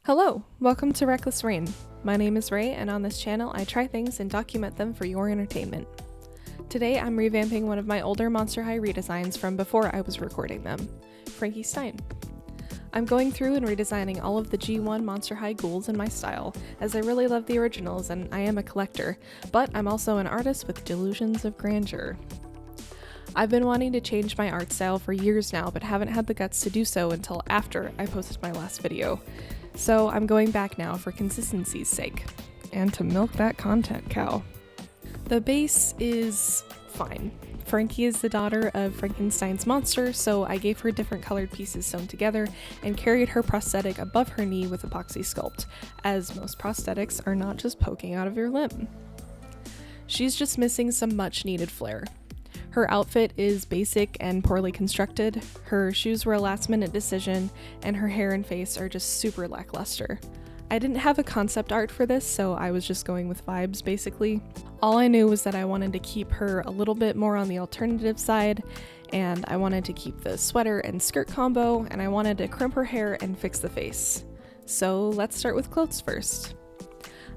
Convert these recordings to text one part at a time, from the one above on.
Hello, welcome to Reckless Rain. My name is Ray, and on this channel I try things and document them for your entertainment. Today I'm revamping one of my older Monster High redesigns from before I was recording them, Frankie Stein. I'm going through and redesigning all of the G1 Monster High ghouls in my style, as I really love the originals and I am a collector, but I'm also an artist with delusions of grandeur. I've been wanting to change my art style for years now, but haven't had the guts to do so until after I posted my last video. So I'm going back now for consistency's sake, and to milk that content cow. The base is fine. Frankie is the daughter of Frankenstein's monster, so I gave her different colored pieces sewn together and carried her prosthetic above her knee with epoxy sculpt, as most prosthetics are not just poking out of your limb. She's just missing some much needed flair. Her outfit is basic and poorly constructed, her shoes were a last-minute decision, and her hair and face are just super lackluster. I didn't have a concept art for this, so I was just going with vibes, basically. All I knew was that I wanted to keep her a little bit more on the alternative side, and I wanted to keep the sweater and skirt combo, and I wanted to crimp her hair and fix the face. So let's start with clothes first.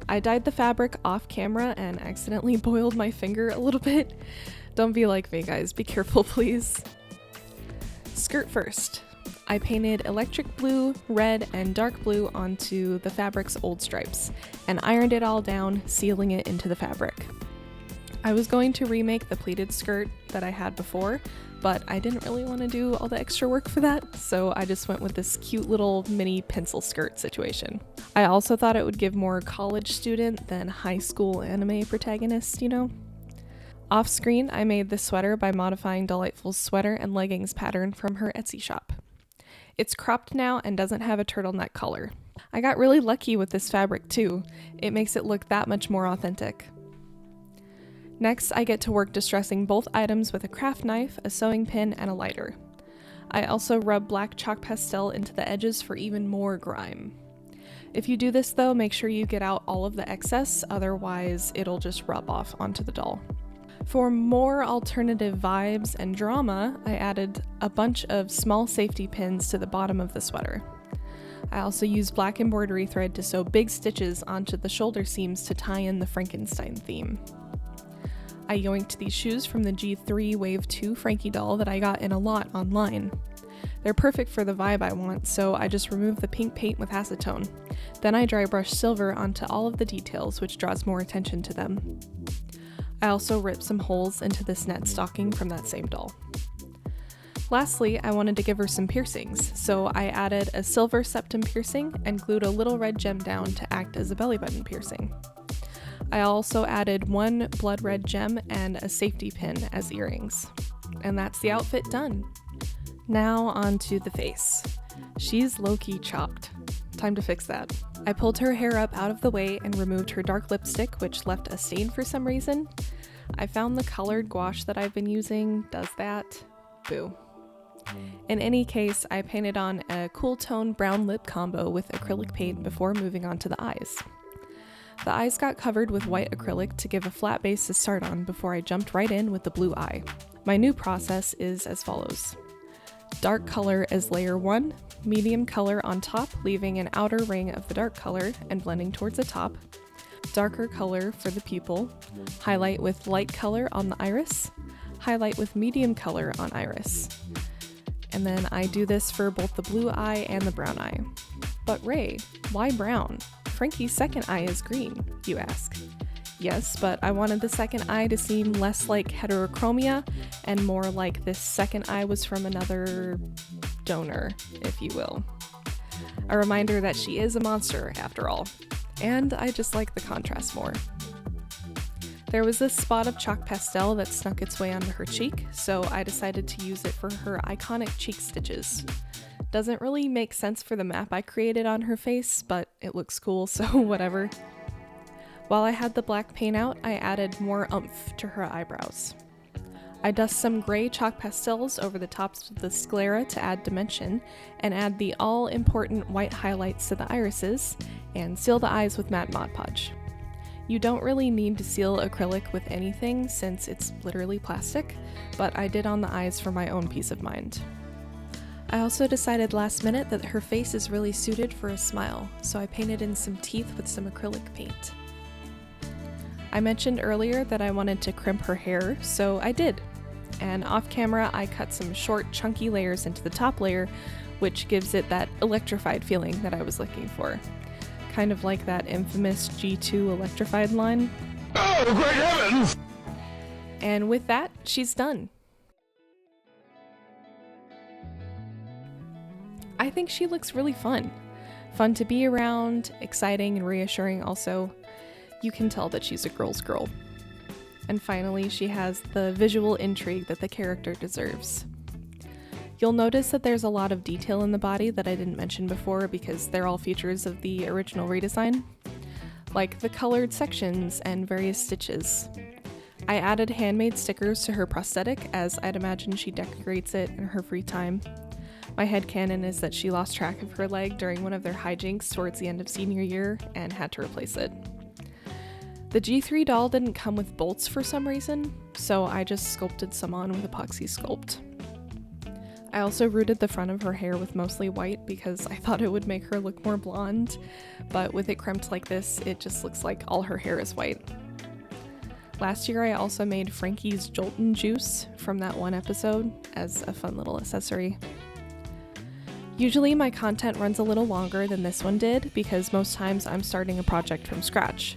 I dyed the fabric off camera and accidentally boiled my finger a little bit. Don't be like me, guys. Be careful, please. Skirt first. I painted electric blue, red, and dark blue onto the fabric's old stripes, and ironed it all down, sealing it into the fabric. I was going to remake the pleated skirt that I had before, but I didn't really want to do all the extra work for that, so I just went with this cute little mini pencil skirt situation. I also thought it would give more college student than high school anime protagonist, you know? Off screen, I made this sweater by modifying Delightful's sweater and leggings pattern from her Etsy shop. It's cropped now and doesn't have a turtleneck collar. I got really lucky with this fabric too. It makes it look that much more authentic. Next, I get to work distressing both items with a craft knife, a sewing pin, and a lighter. I also rub black chalk pastel into the edges for even more grime. If you do this though, make sure you get out all of the excess, otherwise it'll just rub off onto the doll. For more alternative vibes and drama, I added a bunch of small safety pins to the bottom of the sweater. I also used black embroidery thread to sew big stitches onto the shoulder seams to tie in the Frankenstein theme. I yoinked these shoes from the G3 Wave 2 Frankie doll that I got in a lot online. They're perfect for the vibe I want, so I just removed the pink paint with acetone. Then I dry brushed silver onto all of the details, which draws more attention to them. I also ripped some holes into this net stocking from that same doll. Lastly, I wanted to give her some piercings, so I added a silver septum piercing and glued a little red gem down to act as a belly button piercing. I also added one blood red gem and a safety pin as earrings. And that's the outfit done. Now onto the face. She's low-key chopped. Time to fix that. I pulled her hair up out of the way and removed her dark lipstick, which left a stain for some reason. I found the colored gouache that I've been using does that. Boo. In any case, I painted on a cool tone brown lip combo with acrylic paint before moving on to the eyes. The eyes got covered with white acrylic to give a flat base to start on before I jumped right in with the blue eye. My new process is as follows. Dark color as layer 1, medium color on top, leaving an outer ring of the dark color and blending towards the top. Darker color for the pupil, highlight with light color on the iris, highlight with medium color on iris. And then I do this for both the blue eye and the brown eye. But Ray, why brown? Frankie's second eye is green, you ask. Yes, but I wanted the second eye to seem less like heterochromia and more like this second eye was from another donor, if you will. A reminder that she is a monster, after all. And I just like the contrast more. There was this spot of chalk pastel that snuck its way onto her cheek, so I decided to use it for her iconic cheek stitches. Doesn't really make sense for the map I created on her face, but it looks cool, so whatever. While I had the black paint out, I added more oomph to her eyebrows. I dust some gray chalk pastels over the tops of the sclera to add dimension, and add the all-important white highlights to the irises, and seal the eyes with matte Mod Podge. You don't really need to seal acrylic with anything since it's literally plastic, but I did on the eyes for my own peace of mind. I also decided last minute that her face is really suited for a smile, so I painted in some teeth with some acrylic paint. I mentioned earlier that I wanted to crimp her hair, so I did. And off camera, I cut some short, chunky layers into the top layer, which gives it that electrified feeling that I was looking for. Kind of like that infamous G2 electrified line. Oh, great heavens! And with that, she's done. I think she looks really fun. Fun to be around, exciting and reassuring also. You can tell that she's a girl's girl. And finally, she has the visual intrigue that the character deserves. You'll notice that there's a lot of detail in the body that I didn't mention before because they're all features of the original redesign, like the colored sections and various stitches. I added handmade stickers to her prosthetic, as I'd imagine she decorates it in her free time. My headcanon is that she lost track of her leg during one of their hijinks towards the end of senior year and had to replace it. The G3 doll didn't come with bolts for some reason, so I just sculpted some on with epoxy sculpt. I also rooted the front of her hair with mostly white because I thought it would make her look more blonde, but with it crimped like this, it just looks like all her hair is white. Last year I also made Frankie's Joltin' Juice from that one episode as a fun little accessory. Usually my content runs a little longer than this one did because most times I'm starting a project from scratch.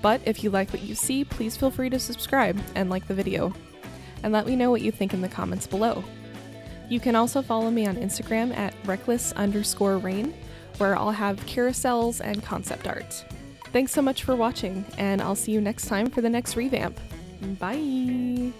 But if you like what you see, please feel free to subscribe and like the video. And let me know what you think in the comments below. You can also follow me on Instagram at reckless_rain, where I'll have carousels and concept art. Thanks so much for watching, and I'll see you next time for the next revamp. Bye!